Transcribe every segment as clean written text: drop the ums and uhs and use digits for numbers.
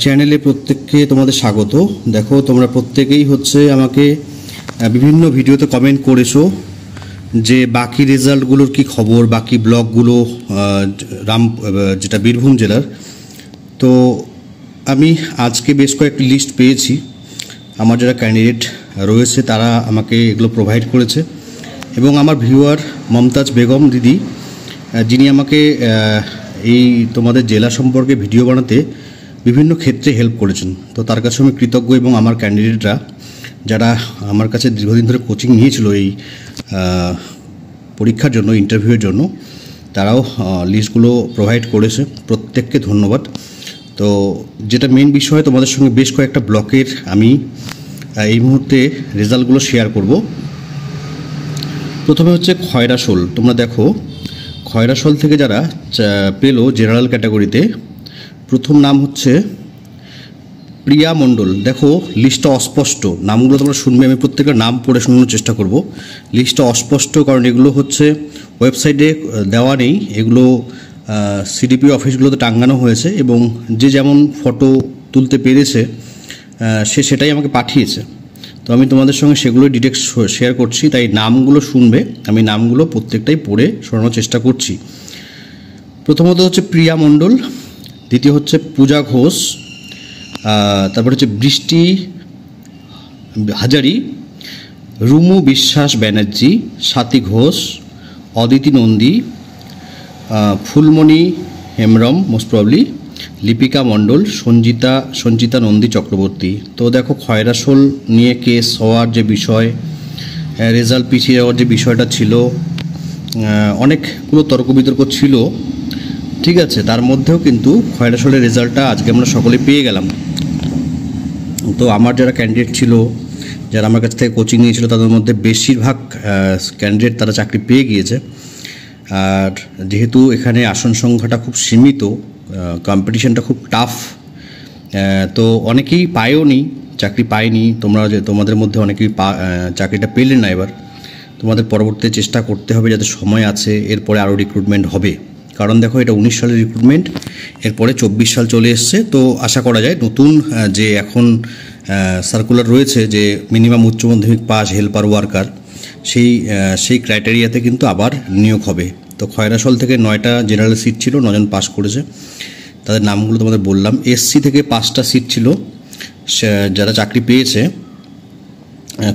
চ্যানেলে প্রত্যেককে তোমাদের স্বাগত। দেখো তোমরা প্রত্যেকেই আমাকে বিভিন্ন ভিডিওতে কমেন্ট করেছো যে বাকি রেজাল্টগুলোর কি খবর, বাকি ব্লকগুলো যেটা বীরভূম জেলার। তো আমি আজকে বেশ কয়েকটি লিস্ট পেয়েছি, আমার যারা ক্যান্ডিডেট রয়েছে তারা আমাকে এগুলো প্রোভাইড করেছে, এবং আমার ভিউয়ার মমতাজ বেগম দিদি, যিনি আমাকে এই তোমাদের জেলা সম্পর্কে ভিডিও বানাতে বিভিন্ন ক্ষেত্রে হেল্প করেছেন। তো তার কাছে আমি কৃতজ্ঞ, এবং আমার ক্যান্ডিডেটরা যারা আমার কাছে দীর্ঘদিন ধরে কোচিং নিয়েছিল এই পরীক্ষার জন্য, ইন্টারভিউয়ের জন্য, তারাও লিস্টগুলো প্রোভাইড করেছে। প্রত্যেককে ধন্যবাদ। তো যেটা মেন বিষয়, তোমাদের সঙ্গে বেশ কয়েকটা ব্লকের আমি এই মুহূর্তে রেজাল্টগুলো শেয়ার করব। প্রথমে খয়রাশোল। তোমরা দেখো খয়রাশোল থেকে যারা পেলো জেনারেল ক্যাটাগরিতে, প্রথম নাম প্রিয়া মণ্ডল। দেখো লিস্টটা অস্পষ্ট, নামগুলো তোমরা শুনবে, আমি প্রত্যেকের নাম পড়ে শোনানোর চেষ্টা করব। লিস্টটা অস্পষ্ট কারণ এগুলো ওয়েবসাইটে দেওয়া নেই, এগুলো সিডিপি অফিসগুলোতে টাঙানো হয়েছে, এবং যে যেমন ফটো তুলতে পেরেছে সে সেটাই আমাকে পাঠিয়েছে। তো আমি তোমাদের সঙ্গে সেগুলো ডিটেলস শেয়ার করছি, তাই নামগুলো শুনবে, আমি নামগুলো প্রত্যেকটাই পড়ে শোনানোর চেষ্টা করছি। প্রথমত প্রিয়া মণ্ডল, দ্বিতীয় পূজা ঘোষ, তারপর বৃষ্টি হাজারি, রুমু বিশ্বাস ব্যানার্জি, স্বাতী ঘোষ, অদিতি নন্দী, ফুলমণি হেমব্রম মোস্ট প্রবলি, লিপিকা মণ্ডল, সঞ্জিতা নন্দী চক্রবর্তী। তো দেখো খয়রাশোল নিয়ে কেস হওয়ার যে বিষয়, রেজাল্ট পিছিয়ে যাওয়ার যে বিষয়টা ছিল, অনেকগুলো তর্ক বিতর্ক ছিল, ঠিক আছে। তার মধ্যেও কিন্তু খয়রাশোলের রেজাল্টটা আজকে আমরা সকলে পেয়ে গেলাম। তো আমার যারা ক্যান্ডিডেট ছিল, যারা আমার কাছ থেকে কোচিং নিয়েছিল, তাদের মধ্যে বেশিরভাগ ক্যান্ডিডেট তারা চাকরি পেয়ে গিয়েছে। আর যেহেতু এখানে আসন সংখ্যাটা খুব সীমিত, কম্পিটিশনটা খুব টাফ, তো অনেকেই চাকরি পায়নি। তোমাদের মধ্যে অনেকেই চাকরিটা পেলে না। এবার তোমাদের পরবর্তীতে চেষ্টা করতে হবে, যাতে সময় আছে, এরপরে আরও রিক্রুটমেন্ট হবে। কারণ দেখো এটা 19 সালের রিক্রুটমেন্ট, এরপরে 24 সাল চলে এসছে। তো আশা করা যায় নতুন যে এখন সার্কুলার রয়েছে যে মিনিমাম উচ্চ মাধ্যমিক পাস হেল্পার ওয়ার্কার, সেই ক্রাইটেরিয়াতে কিন্তু আবার নিয়োগ হবে। তো খয়রাশোল থেকে 9টা জেনারেল সিট ছিল, 9 জন পাস করেছে, তাদের নামগুলো তোমাদের বললাম। এসসি থেকে 5টা সিট ছিল, যারা চাকরি পেয়েছে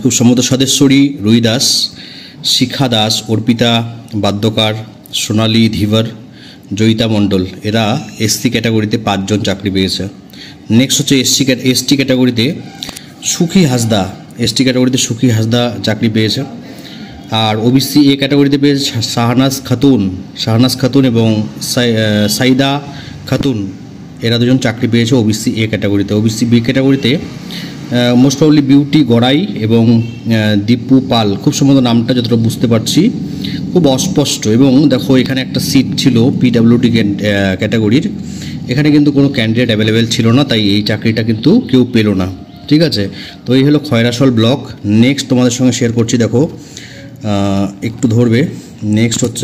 খুব সম্ভবত সদেশ্বরী রুই দাস, শিখা দাস, অর্পিতা বাদ্যকার, সোনালী ধীবর, জয়িতা মণ্ডল, এরা এসসি ক্যাটাগরিতে 5 জন চাকরি পেয়েছে। নেক্সট এসটি ক্যাটাগরিতে সুখী হাসদা, সুখী হাসদা চাকরি পেয়েছে। আর ওবিসি এ ক্যাটাগরিতে পেয়েছে শাহনাজ খাতুন এবং সাইদা খাতুন, এরা 2 জন চাকরি পেয়েছে ওবিসি এ ক্যাটাগরিতে। ওবিসি বি ক্যাটাগরিতে মোস্ট প্রবলি বিউটি গড়াই এবং দীপু পাল, খুব সম্ভবত নামটা যতটা বুঝতে পারছি খুব অস্পষ্ট। এবং দেখো এখানে একটা সিট ছিল পিডাব্লিউডি ক্যাটাগরির, এখানে কিন্তু কোনো ক্যান্ডিডেট অ্যাভেলেবেল ছিল না, তাই এই চাকরিটা কিন্তু কেউ পেল না, ঠিক আছে। তো এই হলো খয়রাশোল ব্লক। নেক্সট তোমাদের সঙ্গে শেয়ার করছি, দেখো একটু ধরবে। নেক্সট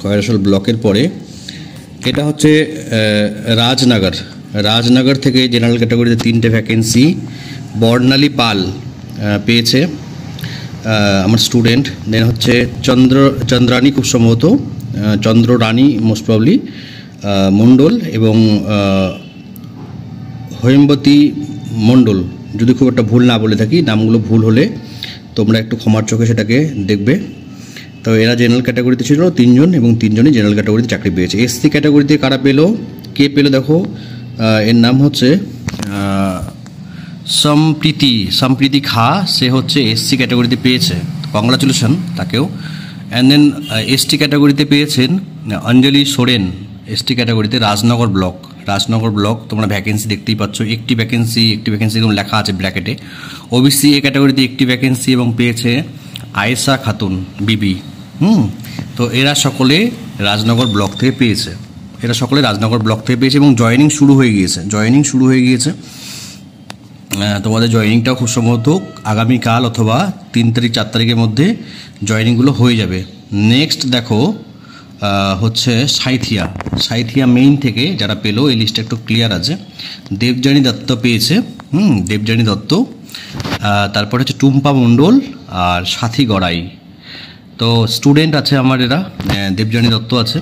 খয়রাশোল ব্লকের পরে এটা রাজনগর থেকে জেনারেল ক্যাটাগরিতে 3টে ভ্যাকেন্সি বর্ণালী পাল পেয়েছে, আমার স্টুডেন্ট। দেন চন্দ্রানী, খুব সম্ভবত চন্দ্ররানী মোস্ট প্রবলি মণ্ডল, এবং হৈমবতী মণ্ডল, যদি খুব একটা ভুল না বলে থাকি, নামগুলো ভুল হলে তোমরা একটু ক্ষমার চোখে সেটাকে দেখবে। তো এরা জেনারেল ক্যাটাগরিতে ছিল 3 জন, এবং 3 জনই জেনারেল ক্যাটাগরিতে চাকরি পেয়েছে। এসসি ক্যাটাগরিতে কে পেলো দেখো, এর নাম সম্প্রীতি খা, সে এসসি ক্যাটাগরিতে পেয়েছে, কংগ্রাচুলেশন তাকেও। অ্যান্ড দেন এসটি ক্যাটাগরিতে পেয়েছেন অঞ্জলি সোরেন, এসটি ক্যাটাগরিতে রাজনগর ব্লক। তোমরা ভ্যাকেন্সি দেখতেই পাচ্ছ, একটি ভ্যাকেন্সি এরকম লেখা আছে ব্র্যাকেটে। ওবিসি এ ক্যাটাগরিতে একটি ভ্যাকেন্সি, এবং পেয়েছে আয়েশা খাতুন বিবি। তো এরা সকলে রাজনগর ব্লক থেকে পেয়েছে, এবং জয়েনিং শুরু হয়ে গিয়েছে। তোমাদের জয়েনিংটাও খুব সম্ভবত আগামীকাল অথবা 3 তারিখ 4 তারিখের মধ্যে জয়েনিংগুলো হয়ে যাবে। নেক্সট দেখো হচ্ছে সাঁইথিয়া মেইন থেকে যারা পেলো, এই লিস্টটা একটু ক্লিয়ার আছে। দেবযানী দত্ত পেয়েছে, দেবযানী দত্ত। তারপরে হচ্ছে টুম্পা মণ্ডল আর সাথী গড়াই। তো স্টুডেন্ট আছে আমার এরা, দেবযানী দত্ত আছে,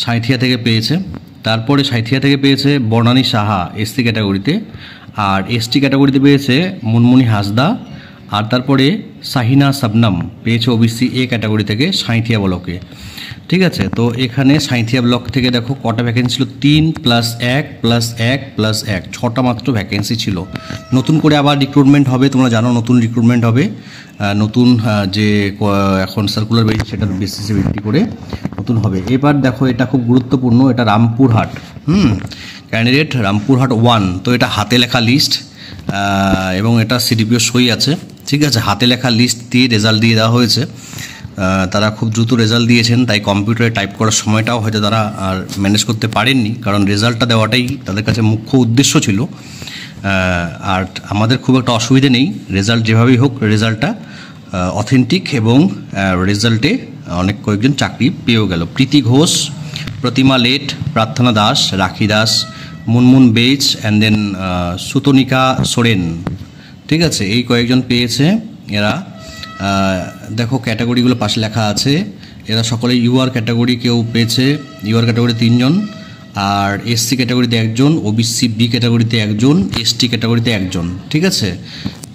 সাঁইথিয়া থেকে পেয়েছে। তারপরে সাঁইথিয়া থেকে পেয়েছে বর্ণালী সাহা এসসি ক্যাটাগরিতে, আর এসটি ক্যাটাগরিতে পেয়েছে মুনমুনি হাসদা। আর তারপরে সাহিনা সাবনাম পেয়েছে ওবিসি এ ক্যাটাগরি থেকে সাঁইথিয়া ব্লকে। ঠিক আছে, তো এখানে সাঁইথিয়া ব্লক থেকে দেখো কটা ভ্যাকেন্সি ছিল, 3 + 1 + 1 + 1, 6টা মাত্র ভ্যাকেন্সি ছিল। নতুন করে আবার রিক্রুটমেন্ট হবে, তোমরা জানো নতুন রিক্রুটমেন্ট হবে, নতুন যে এখন সার্কুলার বেরিয়েছে সেটার বেসিসে ভিত্তি করে নতুন হবে। এবার দেখো এটা খুব গুরুত্বপূর্ণ, এটা রামপুরহাট, ক্যান্ডিডেট রামপুরহাট 1। তো এটা হাতে লেখা লিস্ট এবং এটা সিডিপিও সই আছে। ঠিক আছে, হাতে লেখা লিস্ট দিয়ে রেজাল্ট দিয়ে দেওয়া হয়েছে। তারা খুব দ্রুত রেজাল্ট দিয়েছেন, তাই কম্পিউটারে টাইপ করার সময়টাও হয়তো তারা আর ম্যানেজ করতে পারেননি, কারণ রেজাল্টটা দেওয়াটাই তাদের কাছে মুখ্য উদ্দেশ্য ছিল। আর আমাদের খুব একটা অসুবিধে নেই, রেজাল্ট যেভাবেই হোক রেজাল্টটা অথেন্টিক, এবং রেজাল্টে অনেক কয়েকজন চাকরি পেয়েও গেল। প্রীতি ঘোষ, প্রতিমা late, Prarthana Das, Rakhi Das, Munmun Bej, and then Sutanika Soren. ঠিক আছে, এই কয়েকজন পেয়েছে এরা। দেখো ক্যাটাগরিগুলো পাশে লেখা আছে, এরা সকলে ইউআর ক্যাটাগরি কেউ পেয়েছে, ইউআর ক্যাটাগরি 3 জন, আর এসসি ক্যাটাগরিতে 1 জন, ওবিসি বি ক্যাটাগরিতে 1 জন, এসটি ক্যাটাগরিতে 1 জন। ঠিক আছে,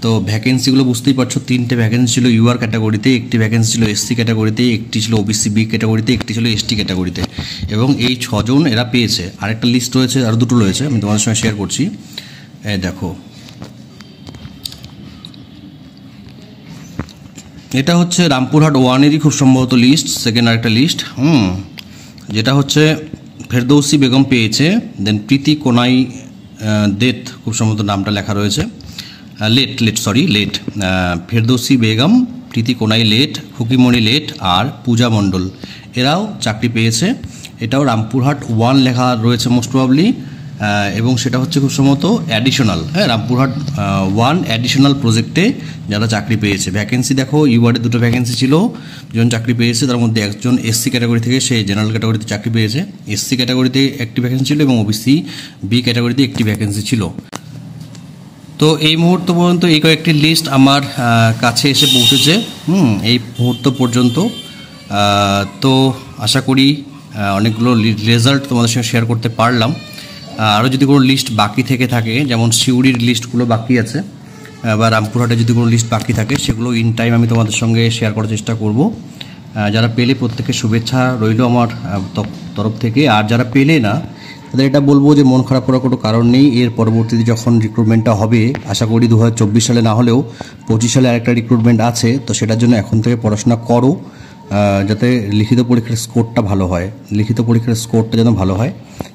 তো ভ্যাকেন্সিগুলো বুঝতেই পারছো, 3টে ভ্যাকেন্সি ছিল ইউআর ক্যাটাগরিতে, 1টি ভ্যাকেন্সি ছিল এসসি ক্যাটাগরিতে, 1টি ছিল ওবিসি বি ক্যাটাগরিতে, 1টি ছিল এসটি ক্যাটাগরিতে, এবং এই 6 জন এরা পেয়েছে। আরেকটা লিস্ট রয়েছে, আর 2টো রয়েছে, আমি তোমাদের সঙ্গে শেয়ার করছি। দেখো এটা হচ্ছে রামপুরহাট 1-এরই খুব সম্ভবত লিস্ট, সেকেন্ড আরেকটা লিস্ট, যেটা হচ্ছে ফেরদৌসি বেগম পেয়েছে, দেন প্রীতি কোনাই দেত, খুব সম্ভবত নামটা লেখা রয়েছে, লেট, ফেরদৌসি বেগম, প্রীতি কোনাই লেট, খুকিমণি লেট, আর পূজা মণ্ডল, এরাও চাকরি পেয়েছে। এটাও রামপুরহাট 1 লেখা রয়েছে মোস্ট প্রবাবলি, এবং সেটা হচ্ছে খুব সম্ভবত অ্যাডিশনাল, রামপুরহাট 1 অ্যাডিশনাল প্রজেক্টে যারা চাকরি পেয়েছে। ভ্যাকেন্সি দেখো, ইউআরে 2টো ভ্যাকেন্সি ছিল, জন চাকরি পেয়েছে, তার মধ্যে একজন এসসি ক্যাটাগরি থেকে সে জেনারেল ক্যাটাগরিতে চাকরি পেয়েছে, এসসি ক্যাটাগরিতে 1টি ভ্যাকেন্সি ছিল, এবং ওবিসি বি ক্যাটাগরিতে 1টি ভ্যাকেন্সি ছিল। তো এই মুহূর্ত পর্যন্ত এই কয়েকটি লিস্ট আমার কাছে এসে পৌঁছেছে, এই মুহূর্ত পর্যন্ত। তো আশা করি অনেকগুলো রেজাল্ট তোমাদের সঙ্গে শেয়ার করতে পারলাম। আরও যদি কোনো লিস্ট বাকি থেকে থাকে, যেমন সিউড়ির লিস্টগুলো বাকি আছে, বা রামপুরহাটে যদি কোনো লিস্ট বাকি থাকে, সেগুলো ইন টাইম আমি তোমাদের সঙ্গে শেয়ার করার চেষ্টা করব। যারা পেলে প্রত্যেকের শুভেচ্ছা রইল আমার তরফ থেকে, আর যারা পেলে না তাদের এটা বলবো যে মন খারাপ করার কোনো কারণ নেই। এর পরবর্তীতে যখন রিক্রুটমেন্টটা হবে, আশা করি 2024 সালে না হলেও 25 সালে আরেকটা রিক্রুটমেন্ট আছে, তো সেটার জন্য এখন থেকে পড়াশোনা করো, যাতে লিখিত পরীক্ষার স্কোরটা ভালো হয়,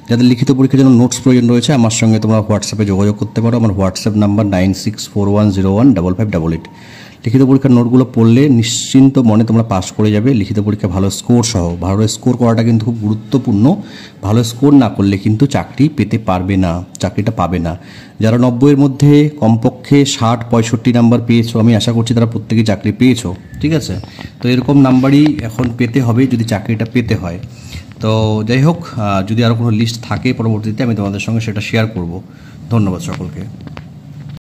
যাদের লিখিত পরীক্ষার জন্য নোটস প্রয়োজন রয়েছে, আমার সঙ্গে তোমরা হোয়াটসঅ্যাপে যোগাযোগ করতে পারো। আমার হোয়াটসঅ্যাপ নাম্বার 9641015555। লিখিত পরীক্ষার নোটগুলো পড়লে নিশ্চিন্ত মনে তোমরা পাস করে যাবে, লিখিত পরীক্ষা ভালো স্কোর সহ। ভালো স্কোর করাটা কিন্তু খুব গুরুত্বপূর্ণ, ভালো স্কোর না করলে কিন্তু চাকরিটা পাবে না। যারা 90-এর মধ্যে কমপক্ষে 60-65 নাম্বার পেয়েছো, আমি আশা করছি তারা প্রত্যেকেই চাকরি পেয়েছো। ঠিক আছে, তো এরকম নাম্বারই এখন পেতে হবে যদি চাকরিটা পেতে হয়। তো যাই হোক, যদি আরও কোনো লিস্ট থাকে পরবর্তীতে আমি তোমাদের সঙ্গে সেটা শেয়ার করব। ধন্যবাদ সকলকে।